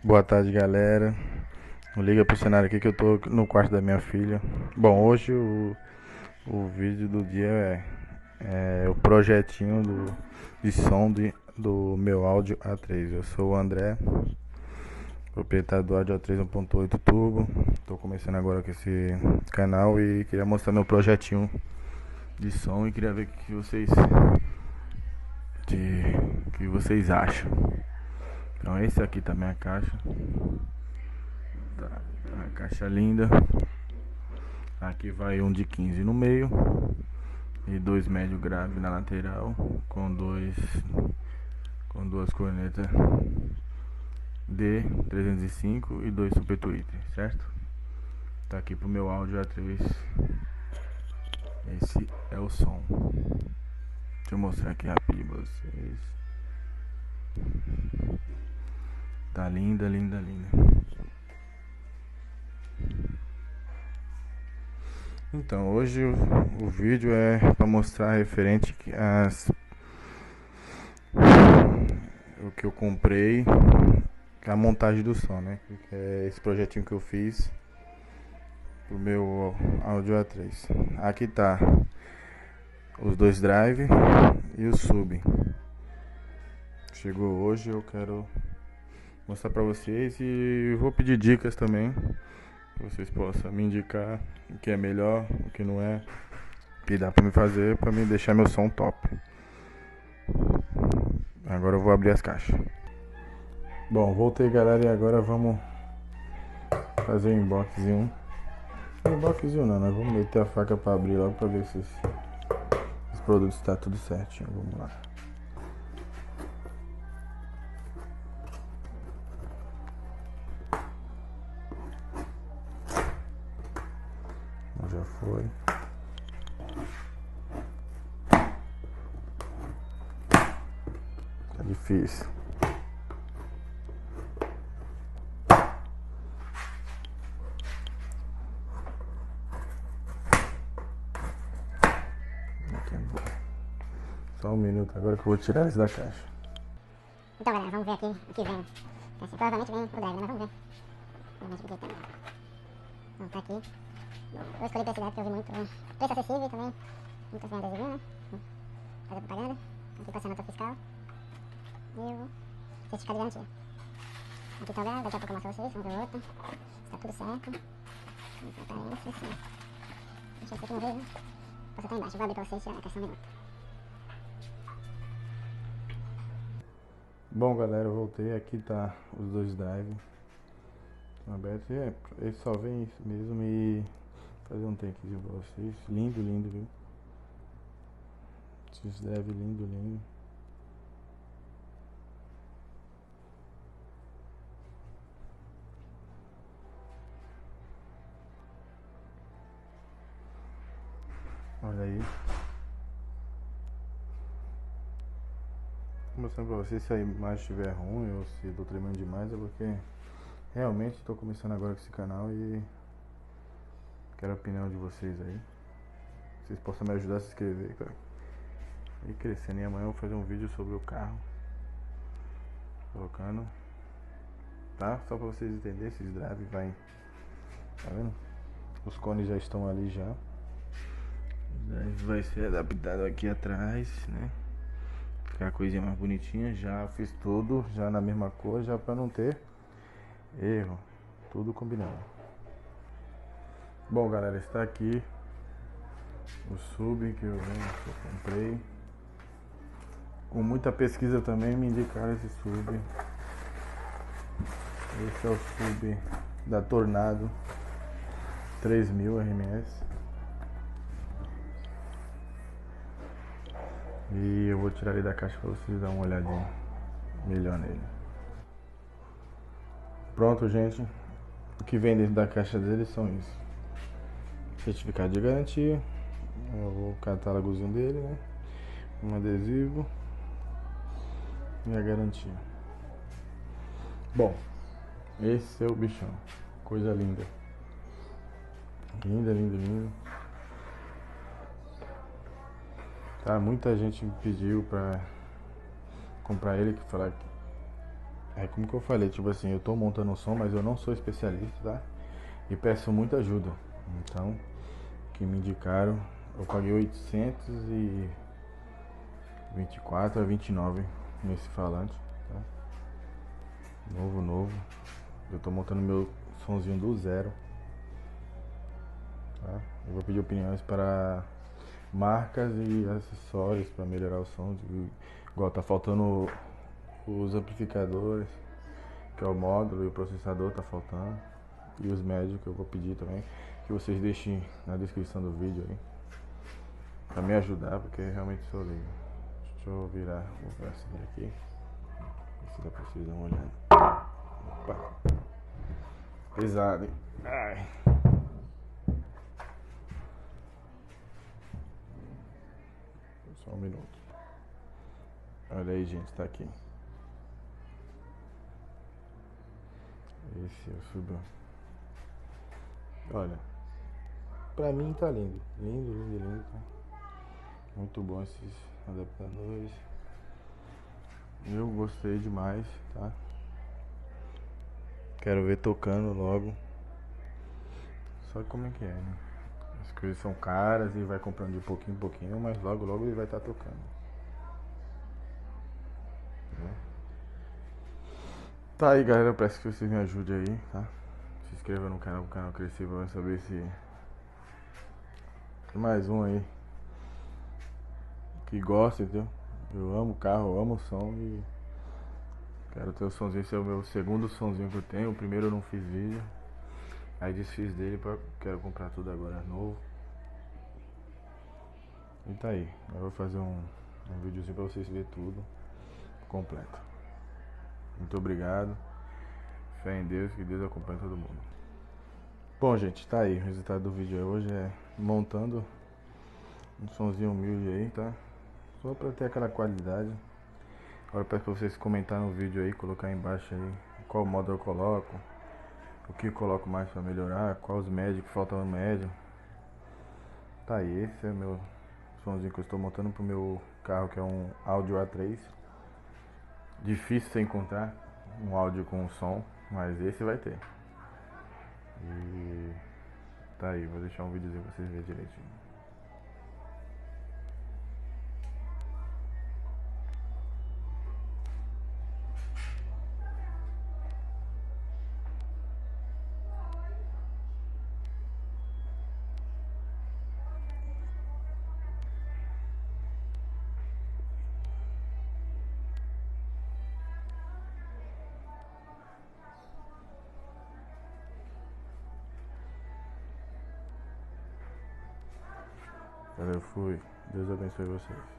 Boa tarde, galera. Liga pro cenário aqui que eu tô no quarto da minha filha. Bom, hoje o vídeo do dia é o projetinho de som do meu áudio A3. Eu sou o André, proprietário do áudio A3 1.8 Turbo. Tô começando agora com esse canal e queria mostrar meu projetinho de som e queria ver o que vocês acham. Então esse aqui tá minha caixa. Tá, a caixa linda. Aqui vai um de 15 no meio e dois médio grave na lateral com duas cornetas D305 e dois super tweeters, certo? Tá aqui pro meu áudio A3. Esse é o som. Deixa eu mostrar aqui rapidinho pra vocês. Tá linda, linda, linda. Então, hoje o vídeo é para mostrar referente o que eu comprei, a montagem do som, né? Que é esse projetinho que eu fiz pro meu áudio A3. Aqui tá os dois drive e o sub. Chegou hoje, eu quero mostrar pra vocês e vou pedir dicas também, que vocês possam me indicar o que é melhor, o que não é, o que dá pra me fazer pra me deixar meu som top. Agora eu vou abrir as caixas. Bom, voltei, galera, e agora vamos fazer um unboxzinho. Unboxzinho não, nós vamos meter a faca pra abrir logo pra ver se os produtos está tudo certinho. Vamos lá. Já foi. Tá difícil. Só um minuto agora que eu vou tirar isso da caixa. Então, galera, vamos ver aqui o que vem. Assim, provavelmente vem o drive, mas vamos ver. Provavelmente porque tem. Então, tá aqui. Eu escolhi pra esse drive porque eu vi muito preço acessível e também muitas vendas de vinho, né? Fazer propaganda. Aqui passando a nota fiscal. E o certificado de garantia. Aqui tá vendo, daqui a pouco eu mostro pra vocês, vamos ver o outro. Está tudo certo. Vamos botar esse, sim. Deixa esse aqui no vídeo. Você tá embaixo, eu vou abrir pra vocês tirar a questão de nota. Bom, galera, eu voltei. Aqui tá os dois drive abertos. Ele só vem isso mesmo e fazer um takezinho pra vocês. Lindo, lindo, viu? Esses drive lindo, lindo. Olha aí. Mostrando pra vocês, se a imagem estiver ruim ou se eu tô tremendo demais, é porque realmente estou começando agora com esse canal e quero a opinião de vocês aí. Vocês possam me ajudar a se inscrever, cara. E crescendo. E amanhã eu vou fazer um vídeo sobre o carro. Colocando. Tá? Só pra vocês entenderem, esses drive vai. Tá vendo? Os cones já estão ali já. O drive vai ser adaptado aqui atrás, né? Ficar a coisinha mais bonitinha. Já fiz tudo, já na mesma cor, já pra não ter erro. Tudo combinado. Bom, galera, está aqui o sub que eu comprei. Com muita pesquisa também me indicaram esse sub. Esse é o sub da Tornado 3000 RMS. E eu vou tirar ele da caixa para vocês darem uma olhadinha melhor nele. Pronto, gente. O que vem dentro da caixa dele são isso: certificado de garantia, o catálogozinho dele, né? Um adesivo e a garantia. Bom, esse é o bichão. Coisa linda. Linda, linda, linda. Tá, muita gente me pediu pra comprar ele, que falar É como que eu falei, tipo assim, eu tô montando um som, mas eu não sou especialista, tá? E peço muita ajuda. Então, que me indicaram, eu paguei 824 a 29 nesse falante, tá? Novo. Eu tô montando meu sonzinho do zero, tá? Eu vou pedir opiniões para marcas e acessórios para melhorar o som. Igual tá faltando os amplificadores, que é o módulo, e o processador tá faltando. E os médios que eu vou pedir também, que vocês deixem na descrição do vídeo aí, pra me ajudar, porque realmente sou leigo. Deixa eu virar o braço dele aqui, ver se dá pra vocês dar uma olhada. Opa, pesado, hein? Ai. Só um minuto. Olha aí, gente, tá aqui. Esse é o sub. Olha, pra mim tá lindo. Lindo, tá? Muito bom esses adaptadores. Eu gostei demais, tá? Quero ver tocando logo. Só que como é que é, né? As coisas são caras e vai comprando de pouquinho em pouquinho, mas logo ele vai estar tocando. Né? Tá aí, galera, eu peço que vocês me ajudem aí, tá? Se inscreva no canal, pro canal crescer, pra saber se tem mais um aí que gosta, entendeu? Eu amo carro, eu amo o som e quero ter o somzinho. Esse é o meu segundo somzinho que eu tenho. O primeiro eu não fiz vídeo, aí desfiz dele, quero comprar tudo agora novo. E tá aí, eu vou fazer um videozinho pra vocês verem tudo completo. Muito obrigado, fé em Deus, que Deus acompanhe todo mundo. Bom, gente, tá aí, o resultado do vídeo hoje é montando um somzinho humilde aí, tá? Só pra ter aquela qualidade. Agora eu peço pra vocês comentarem no vídeo aí, colocar aí embaixo aí qual modo eu coloco, o que eu coloco mais pra melhorar, quais os médios que faltam no médio. Tá aí, esse é o meu somzinho que eu estou montando pro meu carro, que é um Audi A3. Difícil você encontrar um áudio com som, mas esse vai ter. E tá aí, vou deixar um videozinho pra vocês verem direitinho. Valeu, fui. Deus abençoe vocês.